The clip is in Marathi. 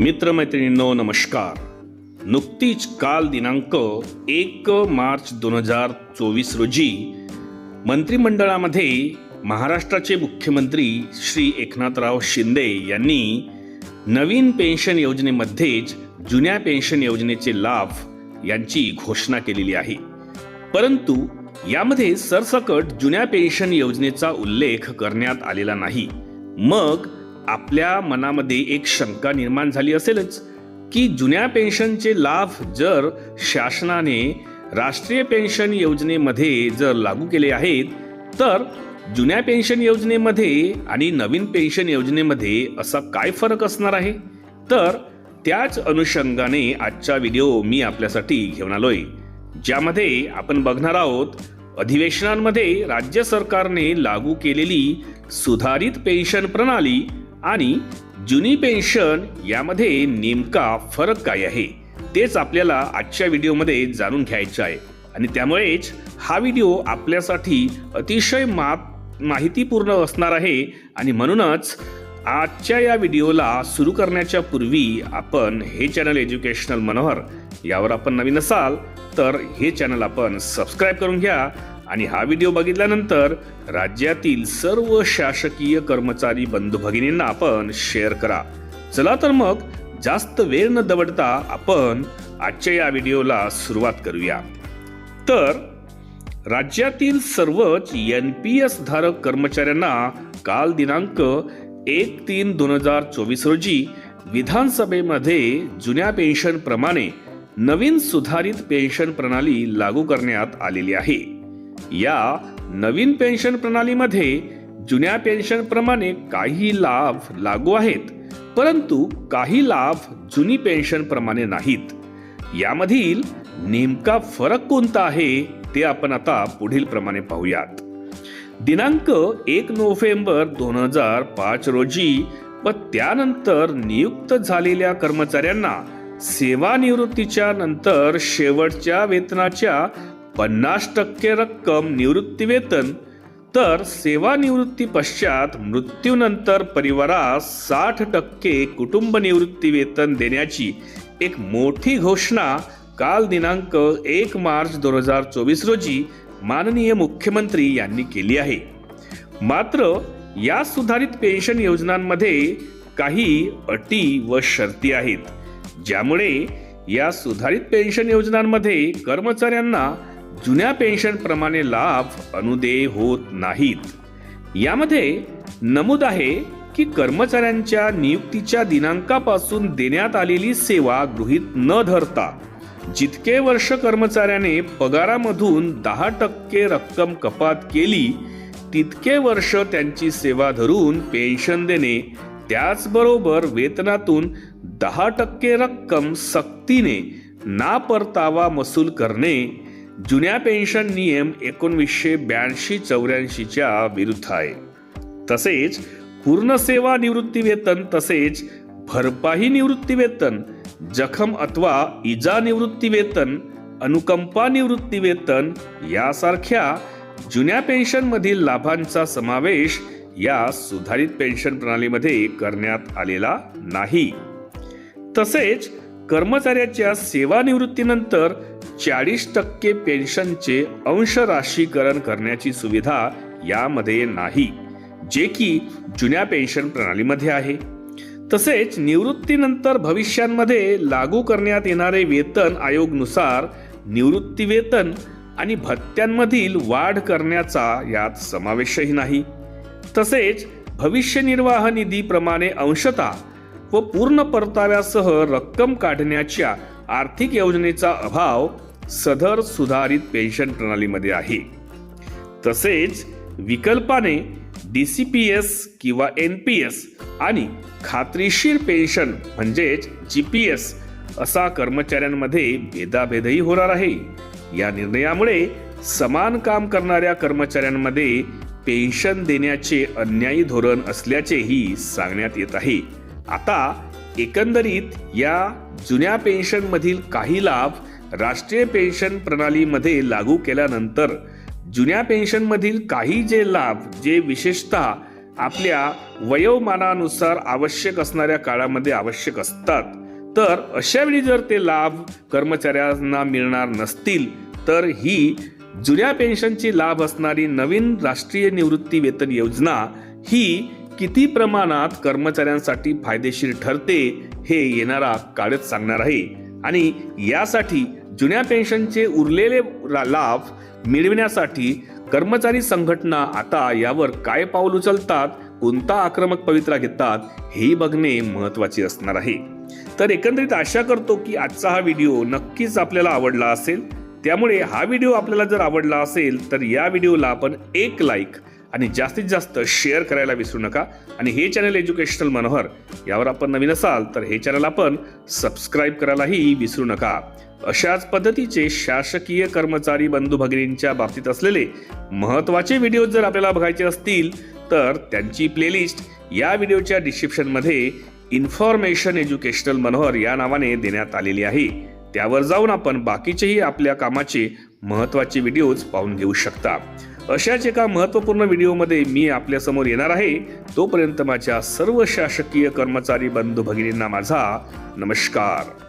मित्रमैत्रिणींनो नमस्कार. नुकतीच काल दिनांक 1 मार्च 2024 रोजी मंत्रिमंडळामध्ये महाराष्ट्राचे मुख्यमंत्री श्री एकनाथराव शिंदे यांनी नवीन पेन्शन योजनेमध्येच जुन्या पेन्शन योजनेचे लाभ यांची घोषणा केलेली आहे. परंतु यामध्ये सरसकट जुन्या पेन्शन योजनेचा उल्लेख करण्यात आलेला नाही. मग आपल्या मनामध्ये एक शंका निर्माण झाली असेलच की जुन्या पेन्शनचे लाभ जर शासनाने राष्ट्रीय पेन्शन योजनेमध्ये जर लागू केले आहेत तर जुन्या पेन्शन योजनेमध्ये आणि नवीन पेन्शन योजनेमध्ये असा काय फरक असणार आहे. तर त्याच अनुषंगाने आजचा व्हिडिओ मी आपल्यासाठी घेऊन आलोय, ज्यामध्ये आपण बघणार आहोत अधिवेशनांमध्ये राज्य सरकारने लागू केलेली सुधारित पेन्शन प्रणाली आणि जुनी पेन्शन यामध्ये नेमका फरक काय आहे तेच आपल्याला आजच्या व्हिडिओमध्ये जाणून घ्यायचे आहे. आणि त्यामुळेच हा व्हिडिओ आपल्यासाठी अतिशय माहितीपूर्ण असणार आहे. आणि म्हणूनच आजच्या या व्हिडिओला सुरू करण्याच्या पूर्वी आपण हे चॅनल एज्युकेशनल मनोहर यावर आपण नवीन असाल तर हे चॅनल आपण सबस्क्राईब करून घ्या आणि हा व्हिडिओ बघितल्यानंतर राज्यातील सर्व शासकीय कर्मचारी बंधू भगिनींना आपण शेअर करा. चला तर मग जास्त वेळ न दवडता आपण आजच्या या व्हिडिओला सुरुवात करूया. तर राज्यातील सर्वच NPS धारक कर्मचाऱ्यांना काल दिनांक 1/3/2024 रोजी विधानसभेमध्ये जुन्या पेन्शन प्रमाणे नवीन सुधारित पेन्शन प्रणाली लागू करण्यात आलेली आहे. या नवीन पेन्शन प्रणालीमध्ये जुन्या पेन्शन प्रमाणे काही लाभ लागू आहेत, परंतु काही लाभ जुनी पेन्शन प्रमाणे नाहीत. यामधील नेमका फरक कोणता आहे ते आपण आता पुढील प्रमाणे पाहूयात. दिनांक 1 नोव्हेंबर 2005 रोजी व त्यानंतर नियुक्त झालेल्या कर्मचाऱ्यांना सेवानिवृत्तीच्या नंतर शेवटच्या वेतनाच्या 50% रक्कम निवृत्ती वेतन, तर सेवानिवृत्ती पश्चात मृत्यूनंतर परिवारास 60% कुटुंब निवृत्ती वेतन देण्याची एक मोठी घोषणा काल दिनांक 1 मार्च 2024 रोजी माननीय मुख्यमंत्री यांनी केली आहे. मात्र या सुधारित पेन्शन योजनांमध्ये काही अटी व शर्ती आहेत, ज्यामुळे या सुधारित पेन्शन योजनांमध्ये कर्मचाऱ्यांना जुन्या पेन्शन प्रमाणे लाभ अनुदेय होत नाहीत. यामध्ये नमूद आहे की कर्मचाऱ्यांच्या नियुक्तीच्या दिनांकापासून देण्यात आलेली सेवा गृहीत न धरता जितके वर्ष कर्मचाऱ्याने पगारामधून 10% रक्कम कपात केली तितके वर्ष त्यांची सेवा धरून पेन्शन देणे, त्याचबरोबर वेतनातून 10% रक्कम सक्तीने नापरतावा महसूल करणे जुन्या पेन्शन नियम 1982-84 च्या विरुद्ध आहे. तसेच पूर्ण सेवा निवृत्ती वेतन, तसेच भरपाई निवृत्ती वेतन, जखम अथवा इजा निवृत्ती वेतन, अनुकंपा निवृत्ती वेतन यासारख्या जुन्या पेन्शन मधील लाभांचा समावेश या सुधारित पेन्शन प्रणालीमध्ये करण्यात आलेला नाही. तसेच कर्मचाऱ्याच्या सेवानिवृत्तीनंतर 40% पेन्शनचे अंश राशीकरण करण्याची सुविधा यामध्ये नाही, जे की जुन्या पेन्शन प्रणालीमध्ये आहे. तसेच निवृत्तीनंतर भविष्यामध्ये लागू करण्यात येणारे वेतन आयोगानुसार निवृत्ती वेतन आणि भत्त्यांमधील वाढ करण्याचा यात समावेशही नाही. तसेच भविष्य निर्वाह निधी प्रमाणे अंशतः व पूर्ण परताव्यासह रक्कम काढण्याच्या आर्थिक योजनेचा अभाव सदर सुधारित पेन्शन प्रणालीमध्ये आहे. तसेच विकल्पाने DCPS किंवा NPS आणि खात्रीशीर पेन्शन म्हणजेच GPS असा कर्मचाऱ्यांमध्ये भेदाभेदही होणार आहे. या निर्णयामुळे समान काम करणाऱ्या कर्मचाऱ्यांमध्ये पेन्शन देण्याचे अन्यायी धोरण असल्याचेही सांगण्यात येत आहे. आता एकंदरीत या जुन्या पेन्शन मधील काही लाभ राष्ट्रीय पेन्शन प्रणालीमध्ये लागू केल्यानंतर जुन्या पेन्शन मधील काही जे लाभ जे विशेषतः आपल्या वयोमानानुसार आवश्यक असणाऱ्या काळामध्ये आवश्यक असतात, तर अशा वेळी जर ते लाभ कर्मचाऱ्यांना मिळणार नसतील तर ही जुन्या पेन्शनची लाभ असणारी नवीन राष्ट्रीय निवृत्ती वेतन योजना ही किती प्रमाणात कर्मचाऱ्यांसाठी फायदेशीर ठरते हे येणारा काळच सांगणार आहे. आणि यासाठी जुन्या पेन्शनचे उरलेले लाभ मिळविण्यासाठी कर्मचारी संघटना आता यावर काय पाऊल उचलतात, कोणता आक्रमक पवित्रा घेतात हेही बघणे महत्त्वाचे असणार आहे. तर एकंदरीत आशा करतो की आजचा हा व्हिडिओ नक्कीच आपल्याला आवडला असेल. त्यामुळे हा व्हिडिओ आपल्याला जर आवडला असेल तर या व्हिडिओला आपण एक लाईक आणि जास्तीत जास्त शेअर करायला विसरू नका. आणि हे चॅनल एज्युकेशनल मनोहर यावर आपण नवीन असाल तर हे चॅनल आपण सबस्क्राईब करायलाही विसरू नका. अशाच पद्धतीचे शासकीय कर्मचारी बंधू भगिनींच्या बाबतीत असलेले महत्त्वाचे व्हिडिओ जर आपल्याला बघायचे असतील तर त्यांची प्लेलिस्ट या व्हिडिओच्या डिस्क्रिप्शनमध्ये इन्फॉर्मेशन एज्युकेशनल मनोहर या नावाने देण्यात आलेली आहे. त्यावर जाऊन आपण बाकीचेही आपल्या कामाचे महत्त्वाचे व्हिडिओज पाहून घेऊ शकता. अशाच एका महत्त्वपूर्ण व्हिडिओमध्ये मी आपल्या समोर येणार आहे. तोपर्यंत माझ्या सर्व शासकीय कर्मचारी बंधू भगिनींना माझा नमस्कार.